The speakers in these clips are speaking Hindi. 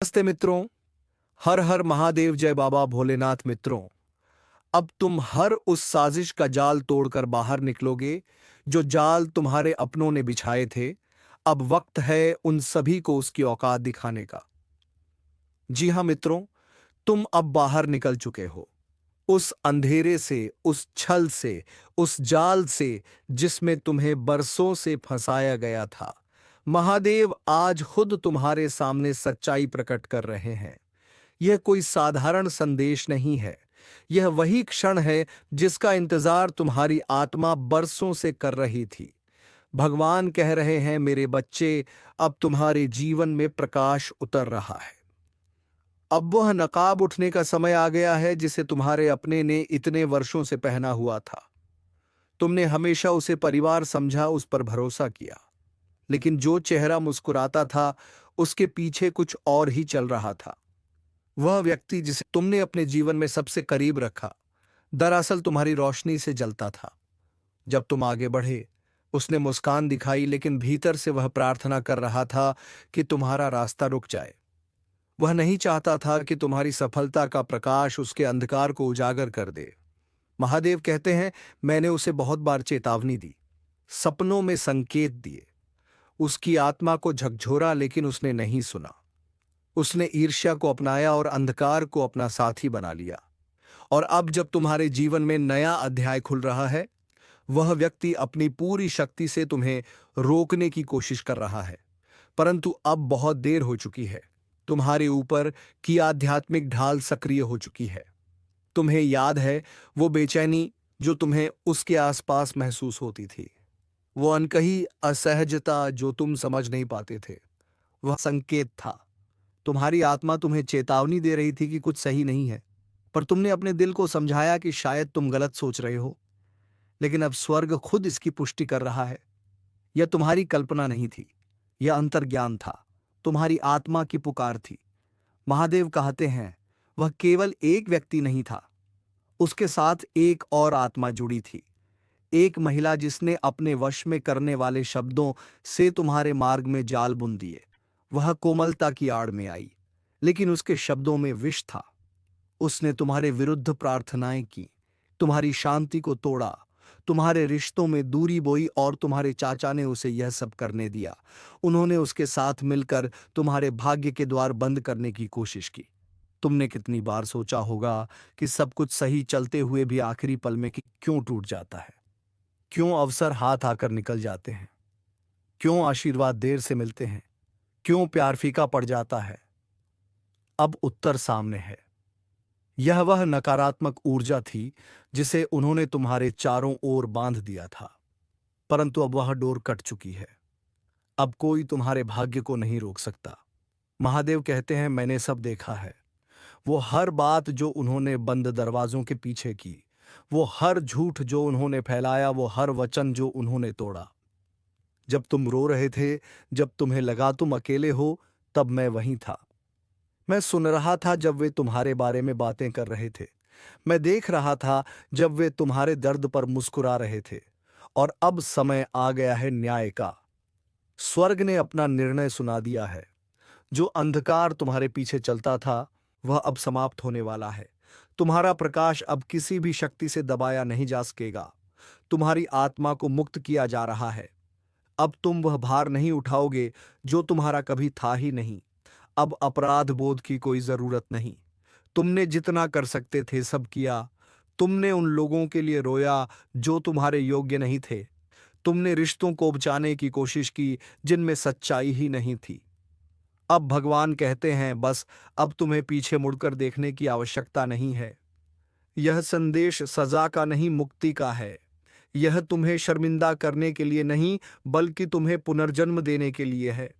नमस्ते मित्रों। हर हर महादेव, जय बाबा भोलेनाथ। मित्रों, अब तुम हर उस साजिश का जाल तोड़कर बाहर निकलोगे जो जाल तुम्हारे अपनों ने बिछाए थे। अब वक्त है उन सभी को उसकी औकात दिखाने का। जी हां मित्रों, तुम अब बाहर निकल चुके हो उस अंधेरे से, उस छल से, उस जाल से जिसमें तुम्हें बरसों से फंसाया गया था। महादेव आज खुद तुम्हारे सामने सच्चाई प्रकट कर रहे हैं। यह कोई साधारण संदेश नहीं है। यह वही क्षण है जिसका इंतजार तुम्हारी आत्मा बरसों से कर रही थी। भगवान कह रहे हैं, मेरे बच्चे, अब तुम्हारे जीवन में प्रकाश उतर रहा है। अब वह नकाब उठने का समय आ गया है जिसे तुम्हारे अपने ने इतने वर्षों से पहना हुआ था। तुमने हमेशा उसे परिवार समझा, उस पर भरोसा किया, लेकिन जो चेहरा मुस्कुराता था उसके पीछे कुछ और ही चल रहा था। वह व्यक्ति जिसे तुमने अपने जीवन में सबसे करीब रखा, दरअसल तुम्हारी रोशनी से जलता था। जब तुम आगे बढ़े, उसने मुस्कान दिखाई, लेकिन भीतर से वह प्रार्थना कर रहा था कि तुम्हारा रास्ता रुक जाए। वह नहीं चाहता था कि तुम्हारी सफलता का प्रकाश उसके अंधकार को उजागर कर दे। महादेव कहते हैं, मैंने उसे बहुत बार चेतावनी दी, सपनों में संकेत दिए, उसकी आत्मा को झकझोरा, लेकिन उसने नहीं सुना। उसने ईर्ष्या को अपनाया और अंधकार को अपना साथी बना लिया। और अब जब तुम्हारे जीवन में नया अध्याय खुल रहा है, वह व्यक्ति अपनी पूरी शक्ति से तुम्हें रोकने की कोशिश कर रहा है, परंतु अब बहुत देर हो चुकी है। तुम्हारे ऊपर की आध्यात्मिक ढाल सक्रिय हो चुकी है। तुम्हें याद है वो बेचैनी जो तुम्हें उसके आसपास महसूस होती थी, वो अनकही असहजता जो तुम समझ नहीं पाते थे। वह संकेत था। तुम्हारी आत्मा तुम्हें चेतावनी दे रही थी कि कुछ सही नहीं है, पर तुमने अपने दिल को समझाया कि शायद तुम गलत सोच रहे हो। लेकिन अब स्वर्ग खुद इसकी पुष्टि कर रहा है। यह तुम्हारी कल्पना नहीं थी, यह अंतर्ज्ञान था, तुम्हारी आत्मा की पुकार थी। महादेव कहते हैं, वह केवल एक व्यक्ति नहीं था, उसके साथ एक और आत्मा जुड़ी थी। एक महिला जिसने अपने वश में करने वाले शब्दों से तुम्हारे मार्ग में जाल बुन दिए। वह कोमलता की आड़ में आई, लेकिन उसके शब्दों में विष था। उसने तुम्हारे विरुद्ध प्रार्थनाएं की, तुम्हारी शांति को तोड़ा, तुम्हारे रिश्तों में दूरी बोई, और तुम्हारे चाचा ने उसे यह सब करने दिया। उन्होंने उसके साथ मिलकर तुम्हारे भाग्य के द्वार बंद करने की कोशिश की। तुमने कितनी बार सोचा होगा कि सब कुछ सही चलते हुए भी आखिरी पल में कि क्यों टूट जाता है, क्यों अवसर हाथ आकर निकल जाते हैं, क्यों आशीर्वाद देर से मिलते हैं, क्यों प्यार फीका पड़ जाता है। अब उत्तर सामने है। यह वह नकारात्मक ऊर्जा थी जिसे उन्होंने तुम्हारे चारों ओर बांध दिया था, परंतु अब वह डोर कट चुकी है। अब कोई तुम्हारे भाग्य को नहीं रोक सकता। महादेव कहते हैं, मैंने सब देखा है। वो हर बात जो उन्होंने बंद दरवाजों के पीछे की, वो हर झूठ जो उन्होंने फैलाया, वो हर वचन जो उन्होंने तोड़ा। जब तुम रो रहे थे, जब तुम्हें लगा तुम अकेले हो, तब मैं वहीं था। मैं सुन रहा था जब वे तुम्हारे बारे में बातें कर रहे थे। मैं देख रहा था जब वे तुम्हारे दर्द पर मुस्कुरा रहे थे। और अब समय आ गया है न्याय का। स्वर्ग ने अपना निर्णय सुना दिया है। जो अंधकार तुम्हारे पीछे चलता था, वह अब समाप्त होने वाला है। तुम्हारा प्रकाश अब किसी भी शक्ति से दबाया नहीं जा सकेगा। तुम्हारी आत्मा को मुक्त किया जा रहा है। अब तुम वह भार नहीं उठाओगे जो तुम्हारा कभी था ही नहीं। अब अपराध बोध की कोई जरूरत नहीं। तुमने जितना कर सकते थे सब किया। तुमने उन लोगों के लिए रोया जो तुम्हारे योग्य नहीं थे। तुमने रिश्तों को बचाने की कोशिश की जिनमें सच्चाई ही नहीं थी। अब भगवान कहते हैं, बस अब तुम्हें पीछे मुड़कर देखने की आवश्यकता नहीं है। यह संदेश सजा का नहीं, मुक्ति का है। यह तुम्हें शर्मिंदा करने के लिए नहीं, बल्कि तुम्हें पुनर्जन्म देने के लिए है।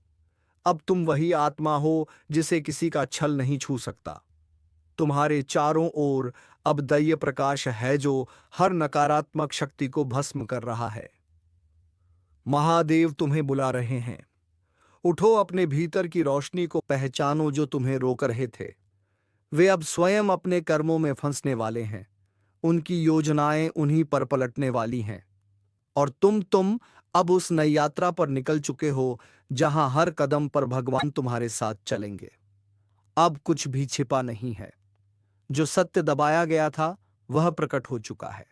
अब तुम वही आत्मा हो जिसे किसी का छल नहीं छू सकता। तुम्हारे चारों ओर अब दैय प्रकाश है जो हर नकारात्मक शक्ति को भस्म कर रहा है। महादेव तुम्हें बुला रहे हैं। उठो, अपने भीतर की रोशनी को पहचानो जो तुम्हें रोक रहे थे। वे अब स्वयं अपने कर्मों में फंसने वाले हैं। उनकी योजनाएं उन्हीं पर पलटने वाली हैं। और तुम अब उस नई यात्रा पर निकल चुके हो जहां हर कदम पर भगवान तुम्हारे साथ चलेंगे। अब कुछ भी छिपा नहीं है। जो सत्य दबाया गया था वह प्रकट हो चुका है।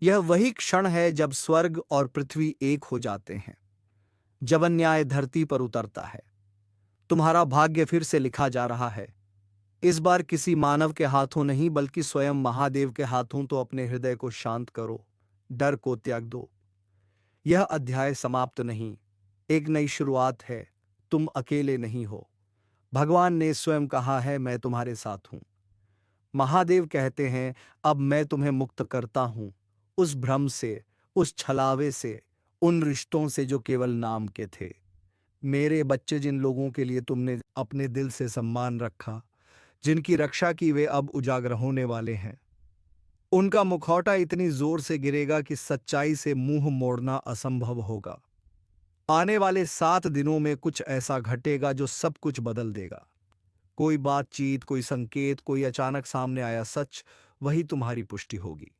यह वही क्षण है जब स्वर्ग और पृथ्वी एक हो जाते हैं, जब अन्याय धरती पर उतरता है। तुम्हारा भाग्य फिर से लिखा जा रहा है। इस बार किसी मानव के हाथों नहीं, बल्कि स्वयं महादेव के हाथों। तो अपने हृदय को शांत करो, डर को त्याग दो। यह अध्याय समाप्त नहीं, एक नई शुरुआत है। तुम अकेले नहीं हो। भगवान ने स्वयं कहा है, मैं तुम्हारे साथ हूं। महादेव कहते हैं, अब मैं तुम्हें मुक्त करता हूं उस भ्रम से, उस छलावे से, उन रिश्तों से जो केवल नाम के थे। मेरे बच्चे, जिन लोगों के लिए तुमने अपने दिल से सम्मान रखा, जिनकी रक्षा की, वे अब उजागर होने वाले हैं। उनका मुखौटा इतनी जोर से गिरेगा कि सच्चाई से मुंह मोड़ना असंभव होगा। आने वाले 7 दिनों में कुछ ऐसा घटेगा जो सब कुछ बदल देगा। कोई बातचीत, कोई संकेत, कोई अचानक सामने आया सच, वही तुम्हारी पुष्टि होगी।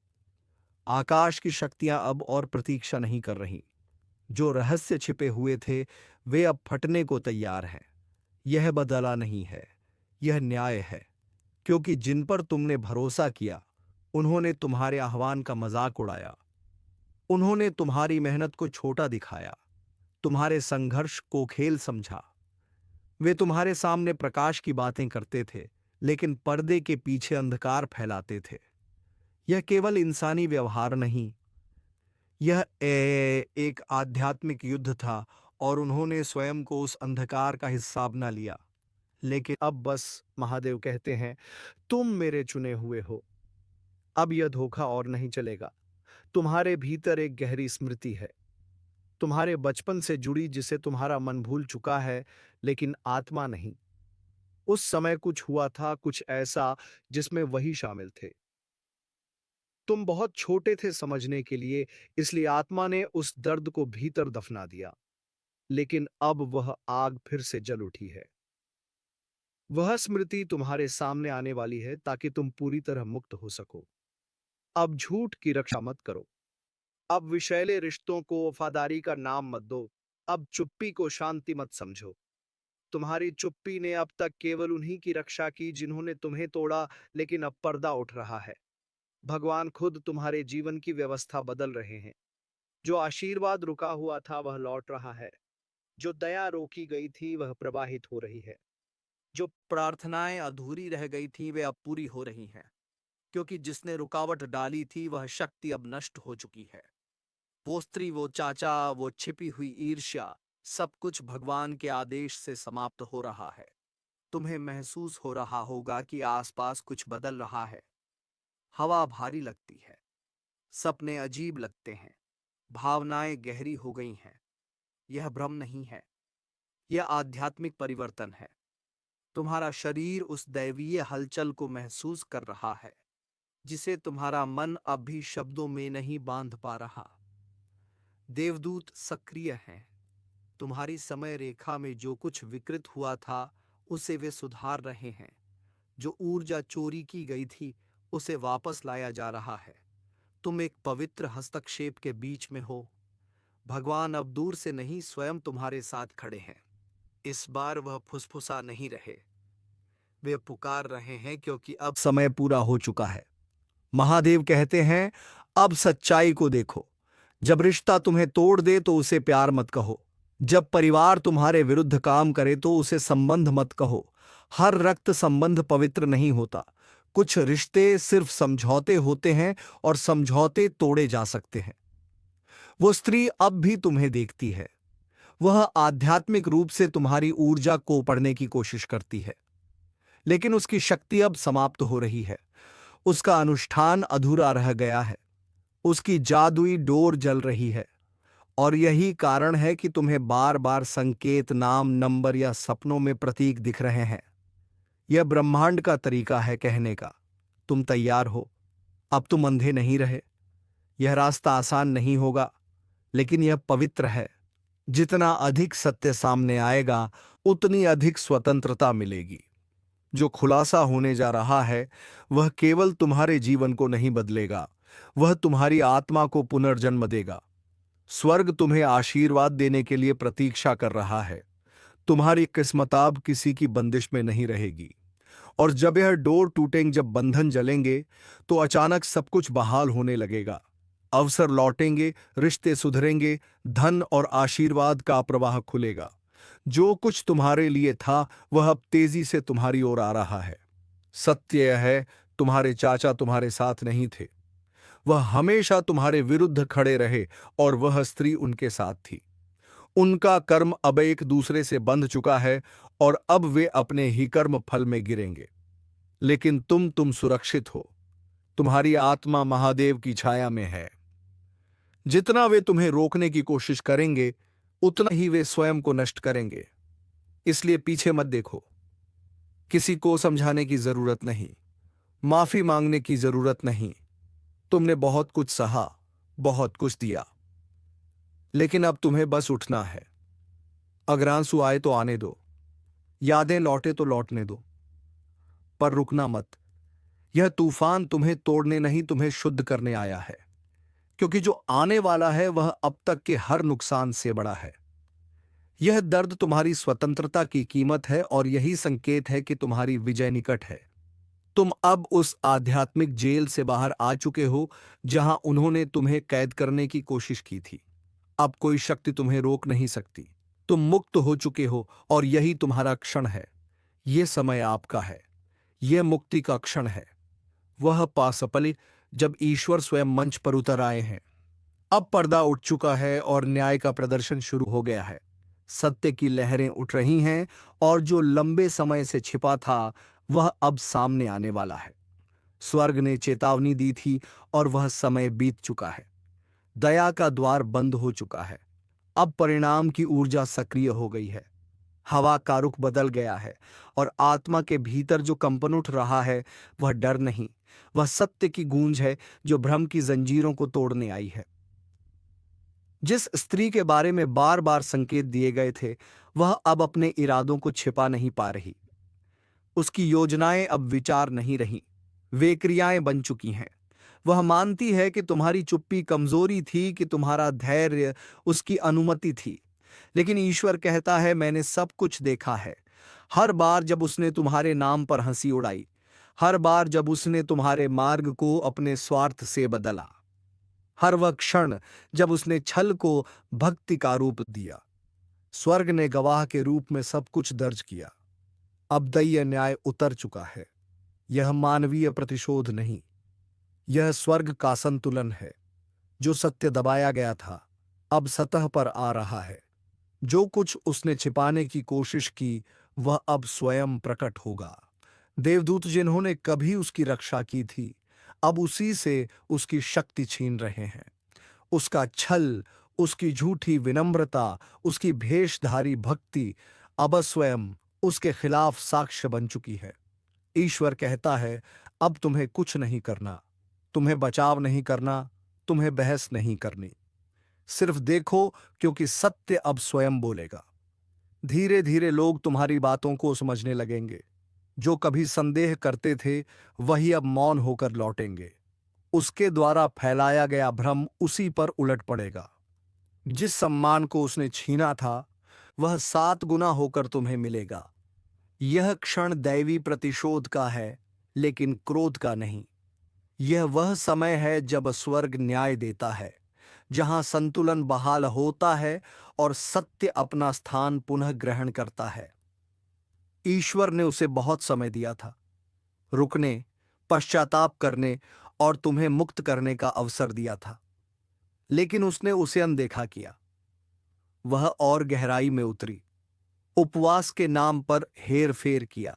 आकाश की शक्तियां अब और प्रतीक्षा नहीं कर रही। जो रहस्य छिपे हुए थे वे अब फटने को तैयार हैं। यह बदला नहीं है, यह न्याय है। क्योंकि जिन पर तुमने भरोसा किया, उन्होंने तुम्हारे आह्वान का मजाक उड़ाया। उन्होंने तुम्हारी मेहनत को छोटा दिखाया, तुम्हारे संघर्ष को खेल समझा। वे तुम्हारे सामने प्रकाश की बातें करते थे, लेकिन पर्दे के पीछे अंधकार फैलाते थे। यह केवल इंसानी व्यवहार नहीं, यह एक आध्यात्मिक युद्ध था, और उन्होंने स्वयं को उस अंधकार का हिस्सा बना लिया। लेकिन अब बस, महादेव कहते हैं, तुम मेरे चुने हुए हो। अब यह धोखा और नहीं चलेगा। तुम्हारे भीतर एक गहरी स्मृति है, तुम्हारे बचपन से जुड़ी, जिसे तुम्हारा मन भूल चुका है, लेकिन आत्मा नहीं। उस समय कुछ हुआ था, कुछ ऐसा जिसमें वही शामिल थे। तुम बहुत छोटे थे समझने के लिए, इसलिए आत्मा ने उस दर्द को भीतर दफना दिया। लेकिन अब वह आग फिर से जल उठी है। वह स्मृति तुम्हारे सामने आने वाली है, ताकि तुम पूरी तरह मुक्त हो सको। अब झूठ की रक्षा मत करो। अब विषैले रिश्तों को वफादारी का नाम मत दो। अब चुप्पी को शांति मत समझो। तुम्हारी चुप्पी ने अब तक केवल उन्हीं की रक्षा की जिन्होंने तुम्हें तोड़ा, लेकिन अब पर्दा उठ रहा है। भगवान खुद तुम्हारे जीवन की व्यवस्था बदल रहे हैं। जो आशीर्वाद रुका हुआ था वह लौट रहा है। जो दया रोकी गई थी वह प्रवाहित हो रही है। जो प्रार्थनाएं अधूरी रह गई थी वे अब पूरी हो रही हैं। क्योंकि जिसने रुकावट डाली थी वह शक्ति अब नष्ट हो चुकी है। वो स्त्री, वो चाचा, वो छिपी हुई ईर्ष्या, सब कुछ भगवान के आदेश से समाप्त हो रहा है। तुम्हें महसूस हो रहा होगा कि आसपास कुछ बदल रहा है। हवा भारी लगती है, सपने अजीब लगते हैं, भावनाएं गहरी हो गई हैं। यह भ्रम नहीं है, यह आध्यात्मिक परिवर्तन है। तुम्हारा शरीर उस दैवीय हलचल को महसूस कर रहा है, जिसे तुम्हारा मन अब भी शब्दों में नहीं बांध पा रहा। देवदूत सक्रिय हैं। तुम्हारी समय रेखा में जो कुछ विकृत हुआ था उसे वे सुधार रहे हैं। जो ऊर्जा चोरी की गई थी उसे वापस लाया जा रहा है। तुम एक पवित्र हस्तक्षेप के बीच में हो। भगवान अब दूर से नहीं, स्वयं तुम्हारे साथ खड़े हैं। इस बार वह फुसफुसा नहीं रहे, वे पुकार रहे हैं, क्योंकि अब समय पूरा हो चुका है। महादेव कहते हैं, अब सच्चाई को देखो। जब रिश्ता तुम्हें तोड़ दे तो उसे प्यार मत कहो। जब परिवार तुम्हारे विरुद्ध काम करे तो उसे संबंध मत कहो। हर रक्त संबंध पवित्र नहीं होता। कुछ रिश्ते सिर्फ समझौते होते हैं, और समझौते तोड़े जा सकते हैं। वो स्त्री अब भी तुम्हें देखती है। वह आध्यात्मिक रूप से तुम्हारी ऊर्जा को पढ़ने की कोशिश करती है, लेकिन उसकी शक्ति अब समाप्त हो रही है। उसका अनुष्ठान अधूरा रह गया है। उसकी जादुई डोर जल रही है। और यही कारण है कि तुम्हें बार बार संकेत, नाम, नंबर या सपनों में प्रतीक दिख रहे हैं। यह ब्रह्मांड का तरीका है कहने का, तुम तैयार हो। अब तुम अंधे नहीं रहे। यह रास्ता आसान नहीं होगा, लेकिन यह पवित्र है। जितना अधिक सत्य सामने आएगा, उतनी अधिक स्वतंत्रता मिलेगी। जो खुलासा होने जा रहा है वह केवल तुम्हारे जीवन को नहीं बदलेगा, वह तुम्हारी आत्मा को पुनर्जन्म देगा। स्वर्ग तुम्हें आशीर्वाद देने के लिए प्रतीक्षा कर रहा है। तुम्हारी किस्मत अब किसी की बंदिश में नहीं रहेगी। और जब यह डोर टूटेंगे, जब बंधन जलेंगे, तो अचानक सब कुछ बहाल होने लगेगा। अवसर लौटेंगे, रिश्ते सुधरेंगे, धन और आशीर्वाद का प्रवाह खुलेगा। जो कुछ तुम्हारे लिए था वह अब तेजी से तुम्हारी ओर आ रहा है। सत्य यह है, तुम्हारे चाचा तुम्हारे साथ नहीं थे। वह हमेशा तुम्हारे विरुद्ध खड़े रहे और वह स्त्री उनके साथ थी। उनका कर्म अब एक दूसरे से बंध चुका है और अब वे अपने ही कर्म फल में गिरेंगे। लेकिन तुम सुरक्षित हो। तुम्हारी आत्मा महादेव की छाया में है। जितना वे तुम्हें रोकने की कोशिश करेंगे, उतना ही वे स्वयं को नष्ट करेंगे। इसलिए पीछे मत देखो। किसी को समझाने की जरूरत नहीं, माफी मांगने की जरूरत नहीं। तुमने बहुत कुछ सहा, बहुत कुछ दिया, लेकिन अब तुम्हें बस उठना है। अगर आंसू आए तो आने दो, यादें लौटे तो लौटने दो, पर रुकना मत। यह तूफान तुम्हें तोड़ने नहीं, तुम्हें शुद्ध करने आया है। क्योंकि जो आने वाला है वह अब तक के हर नुकसान से बड़ा है। यह दर्द तुम्हारी स्वतंत्रता की कीमत है और यही संकेत है कि तुम्हारी विजय निकट है। तुम अब उस आध्यात्मिक जेल से बाहर आ चुके हो जहां उन्होंने तुम्हें कैद करने की कोशिश की थी। अब कोई शक्ति तुम्हें रोक नहीं सकती। तुम मुक्त हो चुके हो और यही तुम्हारा क्षण है। यह समय आपका है। यह मुक्ति का क्षण है। वह पासपली जब ईश्वर स्वयं मंच पर उतर आए हैं। अब पर्दा उठ चुका है और न्याय का प्रदर्शन शुरू हो गया है। सत्य की लहरें उठ रही हैं और जो लंबे समय से छिपा था वह अब सामने आने वाला है। स्वर्ग ने चेतावनी दी थी और वह समय बीत चुका है। दया का द्वार बंद हो चुका है। अब परिणाम की ऊर्जा सक्रिय हो गई है। हवा का रुख बदल गया है और आत्मा के भीतर जो कंपन उठ रहा है वह डर नहीं, वह सत्य की गूंज है जो भ्रम की जंजीरों को तोड़ने आई है। जिस स्त्री के बारे में बार बार संकेत दिए गए थे वह अब अपने इरादों को छिपा नहीं पा रही। उसकी योजनाएं अब विचार नहीं रहीं, वे क्रियाएं बन चुकी हैं। वह मानती है कि तुम्हारी चुप्पी कमजोरी थी, कि तुम्हारा धैर्य उसकी अनुमति थी। लेकिन ईश्वर कहता है, मैंने सब कुछ देखा है। हर बार जब उसने तुम्हारे नाम पर हंसी उड़ाई, हर बार जब उसने तुम्हारे मार्ग को अपने स्वार्थ से बदला, हर वह क्षण जब उसने छल को भक्ति का रूप दिया। स्वर्ग ने गवाह के रूप में सब कुछ दर्ज किया। अब दैय न्याय उतर चुका है। यह मानवीय प्रतिशोध नहीं, यह स्वर्ग का संतुलन है। जो सत्य दबाया गया था अब सतह पर आ रहा है। जो कुछ उसने छिपाने की कोशिश की वह अब स्वयं प्रकट होगा। देवदूत जिन्होंने कभी उसकी रक्षा की थी अब उसी से उसकी शक्ति छीन रहे हैं। उसका छल, उसकी झूठी विनम्रता, उसकी भेषधारी भक्ति अब स्वयं उसके खिलाफ साक्ष्य बन चुकी है। ईश्वर कहता है, अब तुम्हें कुछ नहीं करना, तुम्हें बचाव नहीं करना, तुम्हें बहस नहीं करनी। सिर्फ देखो, क्योंकि सत्य अब स्वयं बोलेगा। धीरे धीरे लोग तुम्हारी बातों को समझने लगेंगे। जो कभी संदेह करते थे वही अब मौन होकर लौटेंगे। उसके द्वारा फैलाया गया भ्रम उसी पर उलट पड़ेगा। जिस सम्मान को उसने छीना था वह 7 गुना होकर तुम्हें मिलेगा। यह क्षण दैवी प्रतिशोध का है, लेकिन क्रोध का नहीं। यह वह समय है जब स्वर्ग न्याय देता है, जहां संतुलन बहाल होता है और सत्य अपना स्थान पुनः ग्रहण करता है। ईश्वर ने उसे बहुत समय दिया था, रुकने, पश्चाताप करने और तुम्हें मुक्त करने का अवसर दिया था, लेकिन उसने उसे अनदेखा किया। वह और गहराई में उतरी, उपवास के नाम पर हेर फेर किया,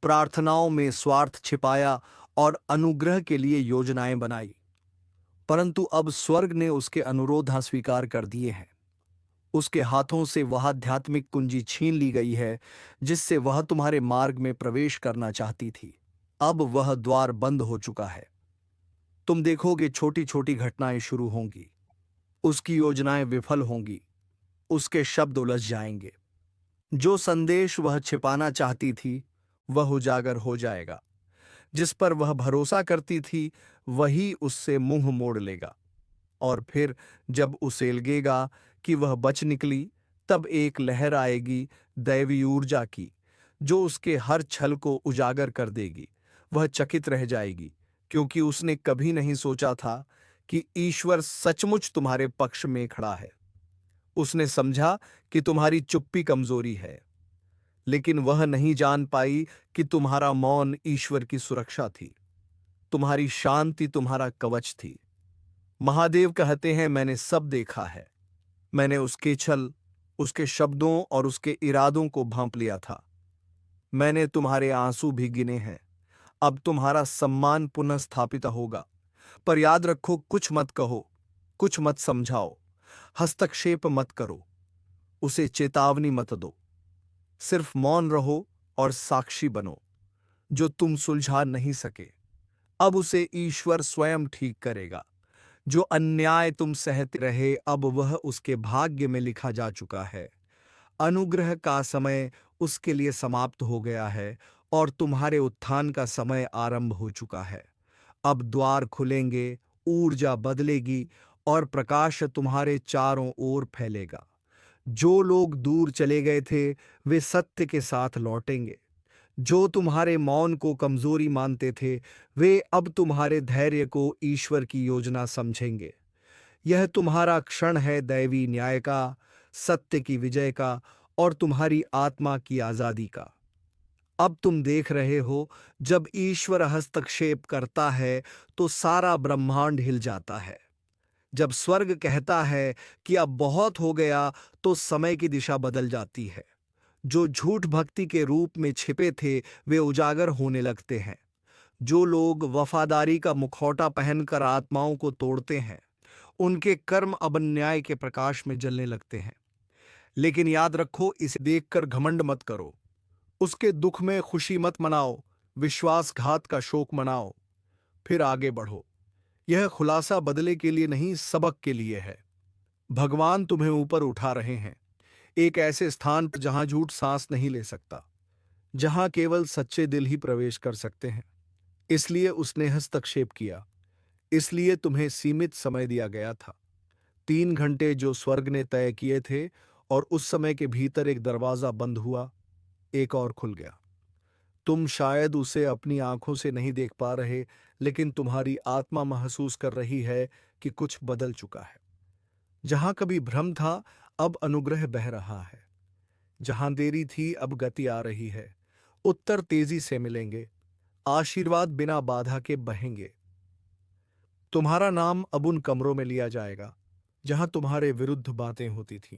प्रार्थनाओं में स्वार्थ छिपाया और अनुग्रह के लिए योजनाएं बनाई। परंतु अब स्वर्ग ने उसके अनुरोध स्वीकार कर दिए हैं। उसके हाथों से वह आध्यात्मिक कुंजी छीन ली गई है जिससे वह तुम्हारे मार्ग में प्रवेश करना चाहती थी। अब वह द्वार बंद हो चुका है। तुम देखोगे छोटी छोटी घटनाएं शुरू होंगी, उसकी योजनाएं विफल होंगी, उसके शब्द उलझ जाएंगे। जो संदेश वह छिपाना चाहती थी वह उजागर हो जाएगा। जिस पर वह भरोसा करती थी वही उससे मुंह मोड़ लेगा। और फिर जब उसे लगेगा कि वह बच निकली, तब एक लहर आएगी दैवी ऊर्जा की, जो उसके हर छल को उजागर कर देगी। वह चकित रह जाएगी, क्योंकि उसने कभी नहीं सोचा था कि ईश्वर सचमुच तुम्हारे पक्ष में खड़ा है। उसने समझा कि तुम्हारी चुप्पी कमजोरी है, लेकिन वह नहीं जान पाई कि तुम्हारा मौन ईश्वर की सुरक्षा थी। तुम्हारी शांति तुम्हारा कवच थी। महादेव कहते हैं, मैंने सब देखा है। मैंने उसके छल, उसके शब्दों और उसके इरादों को भांप लिया था। मैंने तुम्हारे आंसू भी गिने हैं। अब तुम्हारा सम्मान पुनः स्थापित होगा। पर याद रखो, कुछ मत कहो, कुछ मत समझाओ, हस्तक्षेप मत करो, उसे चेतावनी मत दो। सिर्फ मौन रहो और साक्षी बनो। जो तुम सुलझा नहीं सके, अब उसे ईश्वर स्वयं ठीक करेगा। जो अन्याय तुम सहते रहे, अब वह उसके भाग्य में लिखा जा चुका है। अनुग्रह का समय उसके लिए समाप्त हो गया है और तुम्हारे उत्थान का समय आरंभ हो चुका है। अब द्वार खुलेंगे, ऊर्जा बदलेगी और प्रकाश तुम्हारे चारों ओर फैलेगा। जो लोग दूर चले गए थे, वे सत्य के साथ लौटेंगे। जो तुम्हारे मौन को कमजोरी मानते थे, वे अब तुम्हारे धैर्य को ईश्वर की योजना समझेंगे। यह तुम्हारा क्षण है दैवी न्याय का, सत्य की विजय का और तुम्हारी आत्मा की आजादी का। अब तुम देख रहे हो, जब ईश्वर हस्तक्षेप करता है तो सारा ब्रह्मांड हिल जाता है। जब स्वर्ग कहता है कि अब बहुत हो गया, तो समय की दिशा बदल जाती है। जो झूठ भक्ति के रूप में छिपे थे, वे उजागर होने लगते हैं। जो लोग वफादारी का मुखौटा पहनकर आत्माओं को तोड़ते हैं, उनके कर्म अब न्याय के प्रकाश में जलने लगते हैं। लेकिन याद रखो, इसे देखकर घमंड मत करो, उसके दुख में खुशी मत मनाओ, विश्वासघात का शोक मनाओ, फिर आगे बढ़ो। यह खुलासा बदले के लिए नहीं, सबक के लिए है। भगवान तुम्हें ऊपर उठा रहे हैं, एक ऐसे स्थान पर जहां झूठ सांस नहीं ले सकता, जहां केवल सच्चे दिल ही प्रवेश कर सकते हैं। इसलिए उसने हस्तक्षेप किया, इसलिए तुम्हें सीमित समय दिया गया था। 3 घंटे जो स्वर्ग ने तय किए थे, और उस समय के भीतर एक दरवाजा बंद हुआ, एक और खुल गया। तुम शायद उसे अपनी आंखों से नहीं देख पा रहे, लेकिन तुम्हारी आत्मा महसूस कर रही है कि कुछ बदल चुका है। जहां कभी भ्रम था, अब अनुग्रह बह रहा है। जहां देरी थी, अब गति आ रही है। उत्तर तेजी से मिलेंगे, आशीर्वाद बिना बाधा के बहेंगे। तुम्हारा नाम अब उन कमरों में लिया जाएगा जहां तुम्हारे विरुद्ध बातें होती थीं।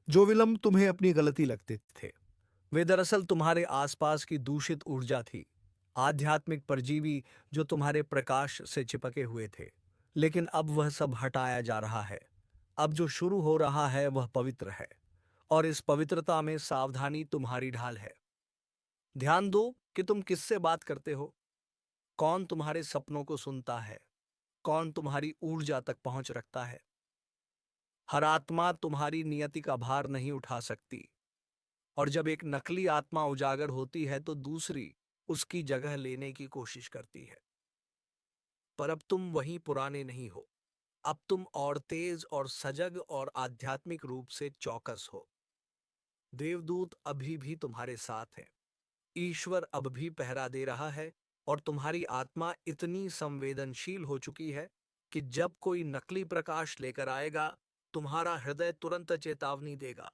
जो विलंब तुम्हें अपनी गलती लगते थे, वे दरअसल तुम्हारे आसपास की दूषित ऊर्जा थी, आध्यात्मिक परजीवी जो तुम्हारे प्रकाश से चिपके हुए थे। लेकिन अब वह सब हटाया जा रहा है। अब जो शुरू हो रहा है वह पवित्र है, और इस पवित्रता में सावधानी तुम्हारी ढाल है। ध्यान दो कि तुम किससे बात करते हो, कौन तुम्हारे सपनों को सुनता है, कौन तुम्हारी ऊर्जा तक पहुंच रखता है। हर आत्मा तुम्हारी नियति का भार नहीं उठा सकती, और जब एक नकली आत्मा उजागर होती है तो दूसरी उसकी जगह लेने की कोशिश करती है। पर अब तुम वही पुराने नहीं हो। अब तुम और तेज और सजग और आध्यात्मिक रूप से चौकस हो। देवदूत अभी भी तुम्हारे साथ हैं। ईश्वर अब भी पहरा दे रहा है, और तुम्हारी आत्मा इतनी संवेदनशील हो चुकी है कि जब कोई नकली प्रकाश लेकर आएगा, तुम्हारा हृदय तुरंत चेतावनी देगा।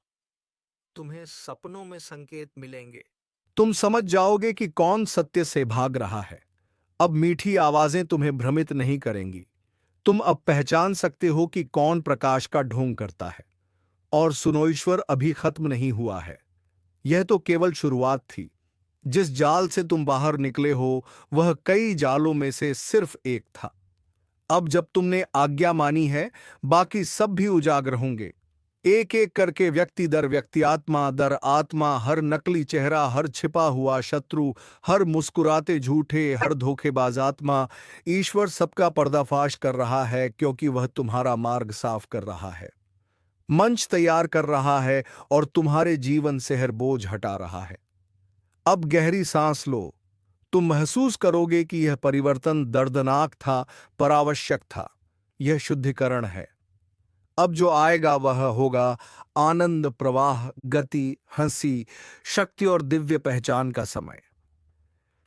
तुम्हें सपनों में संकेत मिलेंगे। तुम समझ जाओगे कि कौन सत्य से भाग रहा है। अब मीठी आवाजें तुम्हें भ्रमित नहीं करेंगी। तुम अब पहचान सकते हो कि कौन प्रकाश का ढोंग करता है। और सुनो, ईश्वर अभी खत्म नहीं हुआ है। यह तो केवल शुरुआत थी। जिस जाल से तुम बाहर निकले हो, वह कई जालों में से सिर्फ एक था। अब जब तुमने आज्ञा मानी है, बाकी सब भी उजागर होंगे। एक एक करके, व्यक्ति दर व्यक्ति, आत्मा दर आत्मा, हर नकली चेहरा, हर छिपा हुआ शत्रु, हर मुस्कुराते झूठे, हर धोखेबाज आत्मा। ईश्वर सबका पर्दाफाश कर रहा है, क्योंकि वह तुम्हारा मार्ग साफ कर रहा है, मंच तैयार कर रहा है, और तुम्हारे जीवन से हर बोझ हटा रहा है। अब गहरी सांस लो। तुम महसूस करोगे कि यह परिवर्तन दर्दनाक था, पर आवश्यक था। यह शुद्धिकरण है। अब जो आएगा वह होगा आनंद प्रवाह, गति, हंसी, शक्ति और दिव्य पहचान का समय।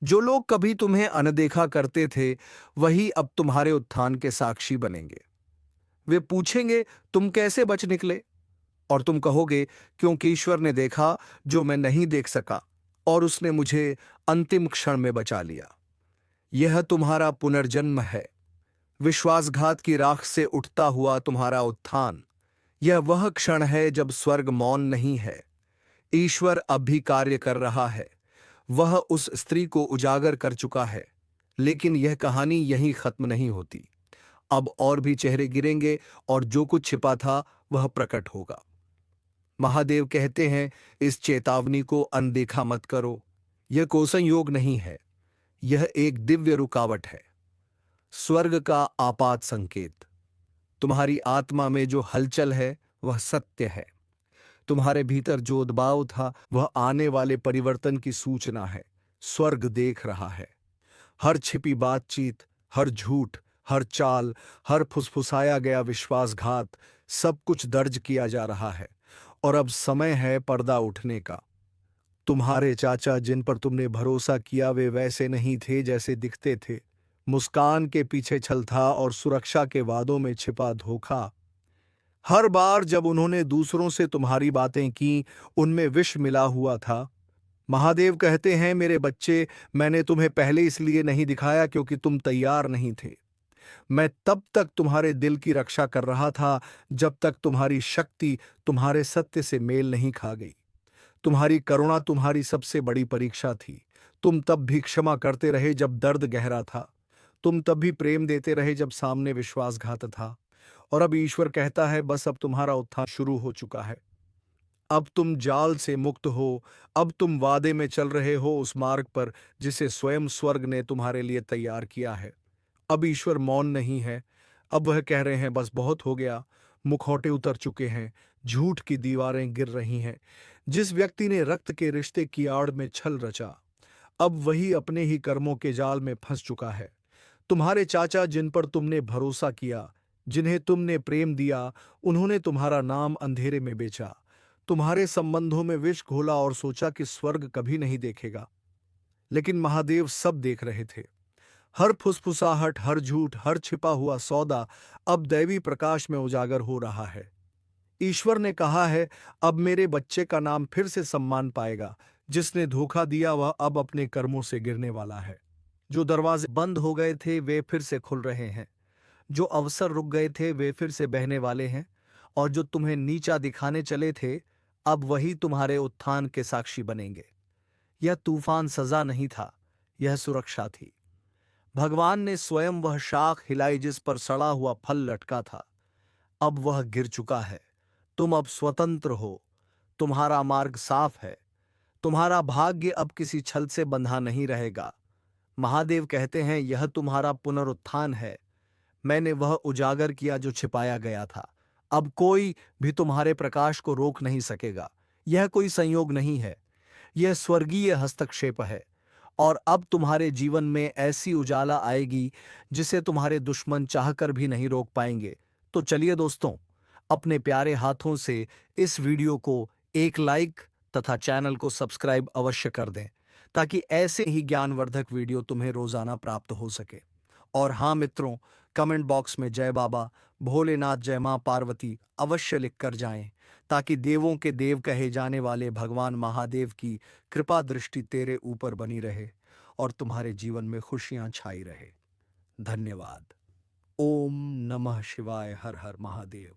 जो लोग कभी तुम्हें अनदेखा करते थे, वही अब तुम्हारे उत्थान के साक्षी बनेंगे। वे पूछेंगे, तुम कैसे बच निकले? और तुम कहोगे, क्योंकि ईश्वर ने देखा जो मैं नहीं देख सका, और उसने मुझे अंतिम क्षण में बचा लिया। यह तुम्हारा पुनर्जन्म है, विश्वासघात की राख से उठता हुआ तुम्हारा उत्थान। यह वह क्षण है जब स्वर्ग मौन नहीं है, ईश्वर अब भी कार्य कर रहा है। वह उस स्त्री को उजागर कर चुका है, लेकिन यह कहानी यहीं खत्म नहीं होती। अब और भी चेहरे गिरेंगे और जो कुछ छिपा था वह प्रकट होगा। महादेव कहते हैं, इस चेतावनी को अनदेखा मत करो। यह कोई संयोग नहीं है, यह एक दिव्य रुकावट है, स्वर्ग का आपात संकेत। तुम्हारी आत्मा में जो हलचल है वह सत्य है। तुम्हारे भीतर जो उद्भाव था वह आने वाले परिवर्तन की सूचना है। स्वर्ग देख रहा है। हर छिपी बातचीत, हर झूठ, हर चाल, हर फुसफुसाया गया विश्वासघात, सब कुछ दर्ज किया जा रहा है। और अब समय है पर्दा उठने का। तुम्हारे चाचा जिन पर तुमने भरोसा किया वे वैसे नहीं थे जैसे दिखते थे। मुस्कान के पीछे छल था और सुरक्षा के वादों में छिपा धोखा। हर बार जब उन्होंने दूसरों से तुम्हारी बातें की, उनमें विष मिला हुआ था। महादेव कहते हैं, मेरे बच्चे, मैंने तुम्हें पहले इसलिए नहीं दिखाया क्योंकि तुम तैयार नहीं थे। मैं तब तक तुम्हारे दिल की रक्षा कर रहा था जब तक तुम्हारी शक्ति तुम्हारे सत्य से मेल नहीं खा गई। तुम्हारी करुणा तुम्हारी सबसे बड़ी परीक्षा थी। तुम तब भी क्षमा करते रहे जब दर्द गहरा था। तुम तब भी प्रेम देते रहे जब सामने विश्वासघात था। और अब ईश्वर कहता है, बस अब तुम्हारा उत्थान शुरू हो चुका है। अब तुम जाल से मुक्त हो। अब तुम वादे में चल रहे हो उस मार्ग पर जिसे स्वयं स्वर्ग ने तुम्हारे लिए तैयार किया है। अब ईश्वर मौन नहीं है। अब वह कह रहे हैं, बस बहुत हो गया। मुखौटे उतर चुके हैं, झूठ की दीवारें गिर रही हैं। जिस व्यक्ति ने रक्त के रिश्ते की आड़ में छल रचा, अब वही अपने ही कर्मों के जाल में फंस चुका है। तुम्हारे चाचा जिन पर तुमने भरोसा किया, जिन्हें तुमने प्रेम दिया, उन्होंने तुम्हारा नाम अंधेरे में बेचा। तुम्हारे संबंधों में विष घोला और सोचा कि स्वर्ग कभी नहीं देखेगा। लेकिन महादेव सब देख रहे थे। हर फुसफुसाहट, हर झूठ, हर छिपा हुआ सौदा अब दैवी प्रकाश में उजागर हो रहा है। ईश्वर ने कहा है, अब मेरे बच्चे का नाम फिर से सम्मान पाएगा। जिसने धोखा दिया वह अब अपने कर्मों से गिरने वाला है। जो दरवाजे बंद हो गए थे वे फिर से खुल रहे हैं। जो अवसर रुक गए थे वे फिर से बहने वाले हैं। और जो तुम्हें नीचा दिखाने चले थे, अब वही तुम्हारे उत्थान के साक्षी बनेंगे। यह तूफान सजा नहीं था, यह सुरक्षा थी। भगवान ने स्वयं वह शाख हिलाई जिस पर सड़ा हुआ फल लटका था। अब वह गिर चुका है। तुम अब स्वतंत्र हो। तुम्हारा मार्ग साफ है। तुम्हारा भाग्य अब किसी छल से बंधा नहीं रहेगा। महादेव कहते हैं, यह तुम्हारा पुनरुत्थान है। मैंने वह उजागर किया जो छिपाया गया था। अब कोई भी तुम्हारे प्रकाश को रोक नहीं सकेगा। यह कोई संयोग नहीं है, यह स्वर्गीय हस्तक्षेप है। और अब तुम्हारे जीवन में ऐसी उजाला आएगी जिसे तुम्हारे दुश्मन चाहकर भी नहीं रोक पाएंगे। तो चलिए दोस्तों, अपने प्यारे हाथों से इस वीडियो को एक लाइक तथा चैनल को सब्सक्राइब अवश्य कर दें, ताकि ऐसे ही ज्ञानवर्धक वीडियो तुम्हें रोजाना प्राप्त हो सके। और हाँ मित्रों, कमेंट बॉक्स में जय बाबा भोलेनाथ, जय मां पार्वती अवश्य लिख कर जाएं, ताकि देवों के देव कहे जाने वाले भगवान महादेव की कृपा दृष्टि तेरे ऊपर बनी रहे और तुम्हारे जीवन में खुशियां छाई रहे। धन्यवाद। ओम नमः शिवाय। हर हर महादेव।